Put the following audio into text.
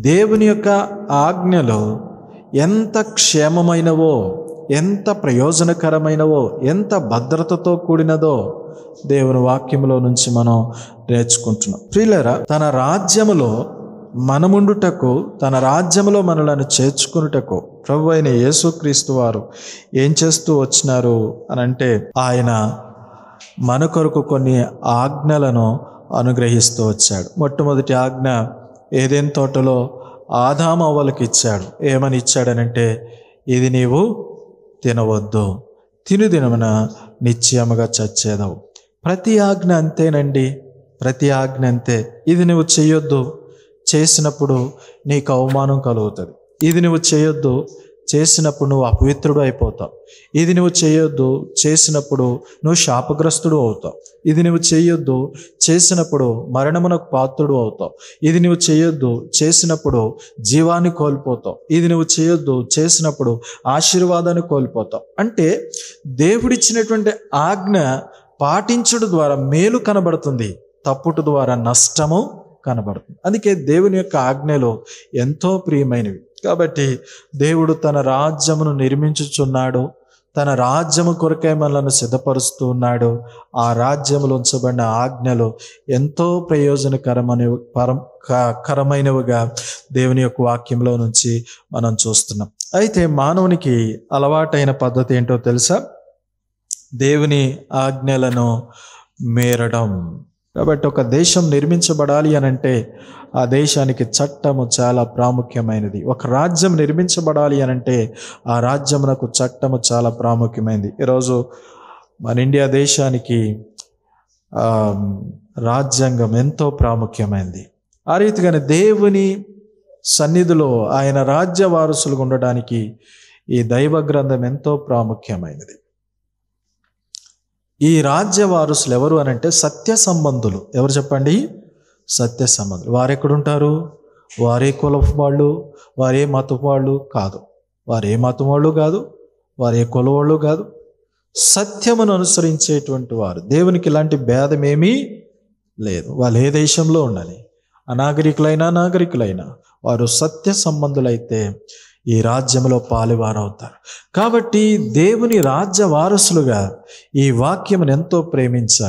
దేవుని యొక్క ఆజ్ఞలు ఎంత క్షేమమైనవో, ఎంత ప్రయోజనకరమైనవో, ఎంత భద్రతతో కూడినదో దేవుని వాక్యంలో నుంచి మనం నేర్చుకుంటున్నాం. ప్రియులారా, తన రాజ్యములో మనముండుటకు, తన రాజ్యములో మనలను చేర్చుకున్నటకు ప్రభు అయిన యేసుక్రీస్తు వారు ఏం చేస్తూ వచ్చినారు అని అంటే, ఆయన మన కొరకు కొన్ని ఆజ్ఞలను అనుగ్రహిస్తూ వచ్చాడు. మొట్టమొదటి ఆజ్ఞ ఏదెన్ తోటలో ఆదాము అవ్వలకు ఇచ్చాడు. ఏమని ఇచ్చాడనంటే, ఇది నీవు తినవద్దు, తిను దినమున నిశ్చయముగా చచ్చేదవు. ప్రతి ఆజ్ఞ అంతేనండి, ప్రతి ఆజ్ఞ అంతే. ఇది నువ్వు చేయొద్దు, చేసినప్పుడు నీకు అవమానం కలుగుతుంది. ఇది నువ్వు చేయొద్దు, చేసినప్పుడు నువ్వు అపవిత్రుడు అయిపోతావు. ఇది నువ్వు చేయొద్దు, చేసినప్పుడు నువ్వు శాపగ్రస్తుడు అవుతావు. ఇది నువ్వు చేయొద్దు, చేసినప్పుడు మరణమునకు పాత్రుడు అవుతావు. ఇది నువ్వు చేయొద్దు, చేసినప్పుడు జీవాన్ని కోల్పోతావు. ఇది నువ్వు చేయొద్దు, చేసినప్పుడు ఆశీర్వాదాన్ని కోల్పోతావు. అంటే దేవుడిచ్చినటువంటి ఆజ్ఞ పాటించుట ద్వారా మేలు కనబడుతుంది, తప్పుట ద్వారా నష్టము కనబడుతుంది. అందుకే దేవుని యొక్క ఆజ్ఞలు ఎంతో ప్రియమైనవి. కాబట్టి దేవుడు తన రాజ్యమును నిర్మించుచున్నాడు, తన రాజ్యము కొరకై మనలను సిద్ధపరుస్తూ ఉన్నాడు. ఆ రాజ్యములో ఉంచబడిన ఆజ్ఞలు ఎంతో ప్రయోజనకరమైనవిగా దేవుని యొక్క వాక్యంలో నుంచి మనం చూస్తున్నాం. అయితే మానవునికి అలవాటైన పద్ధతి ఏంటో తెలుసా? దేవుని ఆజ్ఞలను మేరడం. కాబట్టి ఒక దేశం నిర్మించబడాలి అనంటే ఆ దేశానికి చట్టము చాలా ప్రాముఖ్యమైనది. ఒక రాజ్యం నిర్మించబడాలి అనంటే ఆ రాజ్యమునకు చట్టము చాలా ప్రాముఖ్యమైనది. ఈరోజు మన ఇండియా దేశానికి రాజ్యాంగం ఎంతో ప్రాముఖ్యమైనది. ఆ రీతిగానే దేవుని సన్నిధిలో ఆయన రాజ్య వారసులుగా ఉండడానికి ఈ దైవ గ్రంథం ఎంతో ప్రాముఖ్యమైనది. ఈ రాజ్య వారసులు ఎవరు అనంటే సత్య సంబంధులు. ఎవరు చెప్పండి? సత్య సంబంధులు. వారెక్కడుంటారు? వారే కులపు వాళ్ళు, వారే మతపు వాళ్ళు కాదు, వారే మతం వాళ్ళు కాదు, వారే కుల వాళ్ళు కాదు. సత్యమును అనుసరించేటువంటి వారు. దేవునికి ఇలాంటి భేదమేమీ లేదు. వాళ్ళు ఏ దేశంలో ఉండాలి, అనాగరికులైనా నాగరికులైనా వారు సత్య సంబంధులైతే ఈ రాజ్యంలో పాలువారవుతారు. కాబట్టి దేవుని రాజ్య వారసులుగా ఈ వాక్యమును ఎంతో ప్రేమించాలి.